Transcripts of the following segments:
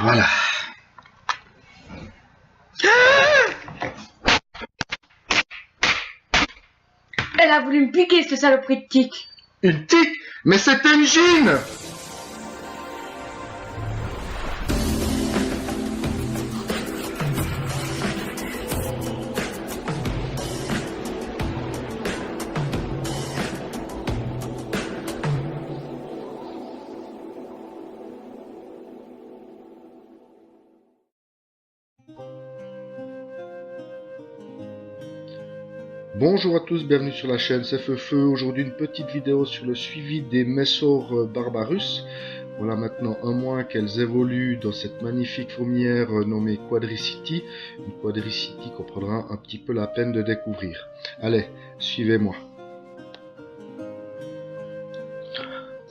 Voilà. Elle a voulu me piquer, cette saloperie de tique. Une tique? Mais c'était une gine! Bonjour à tous, bienvenue sur la chaîne C'est Feu. Aujourd'hui une petite vidéo sur le suivi des Messor Barbarus. Voilà maintenant un mois qu'elles évoluent dans cette magnifique fourmilière nommée Quadricity. Une Quadricity qu'on prendra un petit peu la peine de découvrir. Allez, suivez-moi.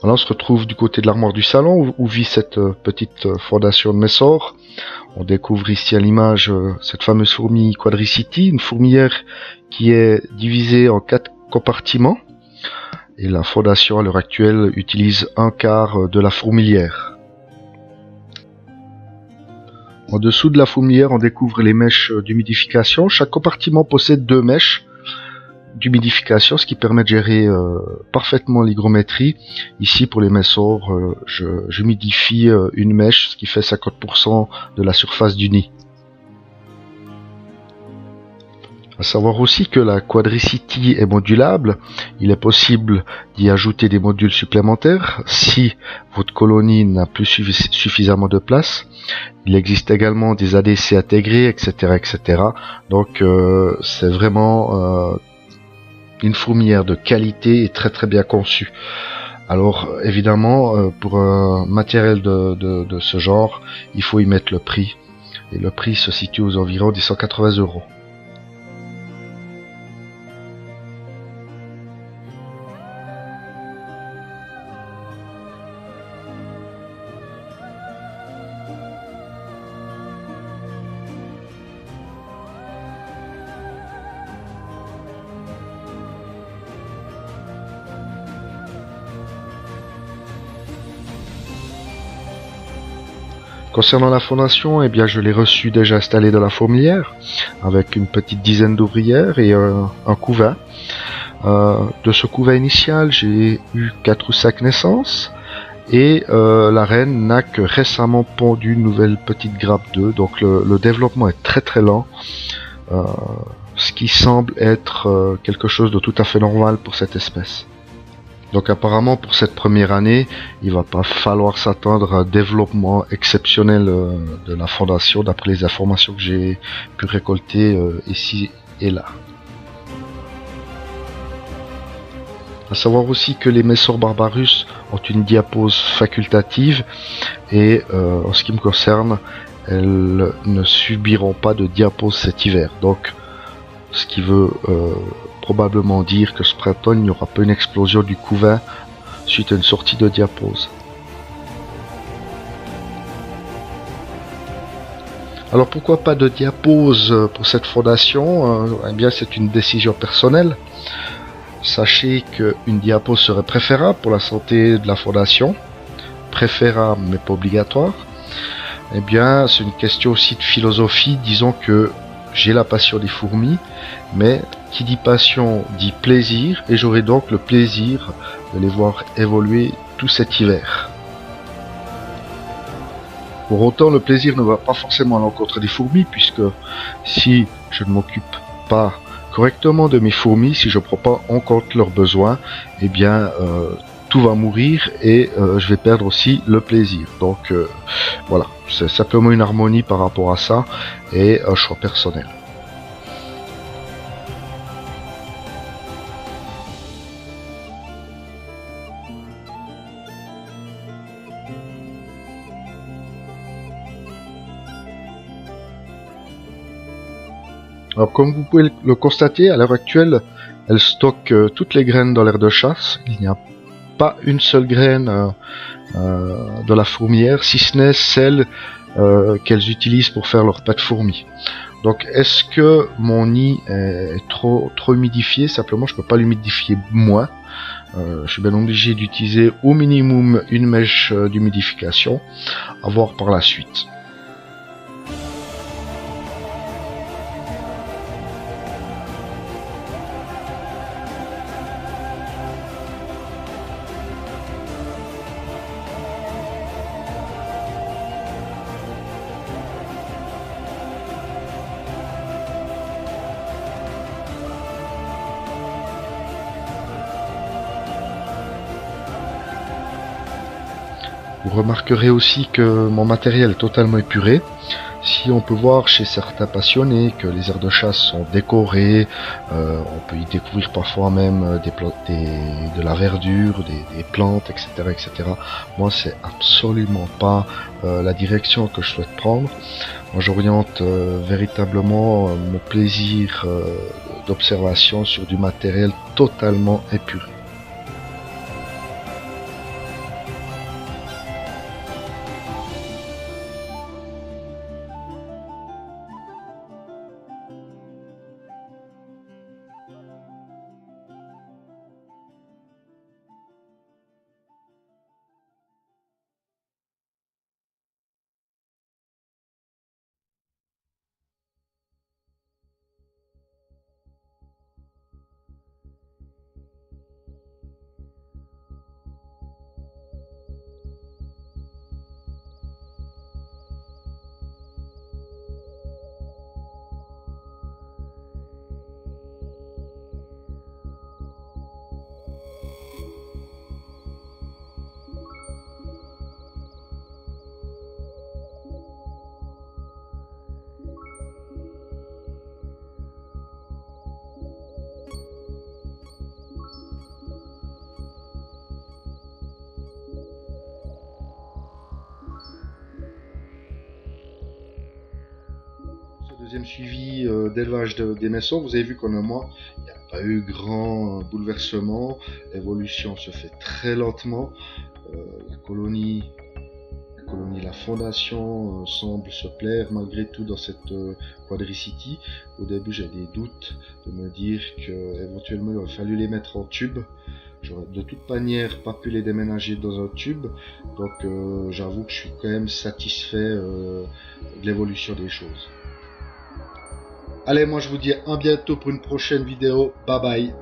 Alors on se retrouve du côté de l'armoire du salon où vit cette petite fondation de Messor. On découvre ici à l'image cette fameuse fourmi Quadricity, une fourmilière qui est divisée en 4 compartiments. Et la fondation à l'heure actuelle utilise un quart de la fourmilière. En dessous de la fourmilière, on découvre les mèches d'humidification. Chaque compartiment possède 2 mèches d'humidification, ce qui permet de gérer parfaitement l'hygrométrie. Ici pour les Messor, j'humidifie une mèche, ce qui fait 50% de la surface du nid. À savoir aussi que la Quadricity est modulable. Il est possible d'y ajouter des modules supplémentaires si votre colonie n'a plus suffisamment de place. Il existe également des ADC intégrés, etc., etc. Donc c'est vraiment une fourmilière de qualité et très bien conçue. Alors évidemment, pour un matériel de ce genre, il faut y mettre le prix. Et le prix se situe aux environs des 180 €. Concernant la fondation, eh bien, je l'ai reçue déjà installée dans la fourmilière, avec une petite dizaine d'ouvrières et un couvain. De ce couvain initial, j'ai eu 4 ou 5 naissances, et la reine n'a que récemment pondu une nouvelle petite grappe d'œufs, donc le développement est très lent, ce qui semble être quelque chose de tout à fait normal pour cette espèce. Donc apparemment pour cette première année, il va pas falloir s'attendre à un développement exceptionnel de la fondation d'après les informations que j'ai pu récolter ici et là. À savoir aussi que les Messor Barbarus ont une diapose facultative et en ce qui me concerne, elles ne subiront pas de diapose cet hiver. Donc ce qui veut probablement dire que ce printemps il n'y aura pas une explosion du couvain suite à une sortie de diapose. Alors pourquoi pas de diapose pour cette fondation? Eh bien c'est une décision personnelle. Sachez qu'une diapose serait préférable pour la santé de la fondation. Préférable mais pas obligatoire. Eh bien c'est une question aussi de philosophie. Disons que j'ai la passion des fourmis, mais qui dit passion dit plaisir, et j'aurai donc le plaisir de les voir évoluer tout cet hiver. Pour autant, le plaisir ne va pas forcément à l'encontre des fourmis, puisque si je ne m'occupe pas correctement de mes fourmis, si je ne prends pas en compte leurs besoins, eh bien tout va mourir et je vais perdre aussi le plaisir. Donc voilà, c'est simplement une harmonie par rapport à ça et un choix personnel. Alors comme vous pouvez le constater, à l'heure actuelle, elle stocke toutes les graines dans l'aire de chasse. Il n'y a pas une seule graine de la fourmilière, si ce n'est celle qu'elles utilisent pour faire leur pâte fourmi. Donc est-ce que mon nid est trop humidifié? Simplement je peux pas l'humidifier moins. Je suis bien obligé d'utiliser au minimum une mèche d'humidification, à voir par la suite. Vous remarquerez aussi que mon matériel est totalement épuré. Si on peut voir chez certains passionnés que les aires de chasse sont décorées, on peut y découvrir parfois même de la verdure, des plantes, etc., etc. Moi, c'est absolument pas la direction que je souhaite prendre. Moi, j'oriente véritablement mon plaisir d'observation sur du matériel totalement épuré. Deuxième suivi d'élevage des messons, vous avez vu qu'en un mois, il n'y a pas eu grand bouleversement. L'évolution se fait très lentement. La colonie, la fondation semble se plaire malgré tout dans cette quadricity. Au début, j'ai des doutes de me dire qu'éventuellement il aurait fallu les mettre en tube. J'aurais de toute manière pas pu les déménager dans un tube. Donc j'avoue que je suis quand même satisfait de l'évolution des choses. Allez, moi je vous dis à bientôt pour une prochaine vidéo. Bye bye.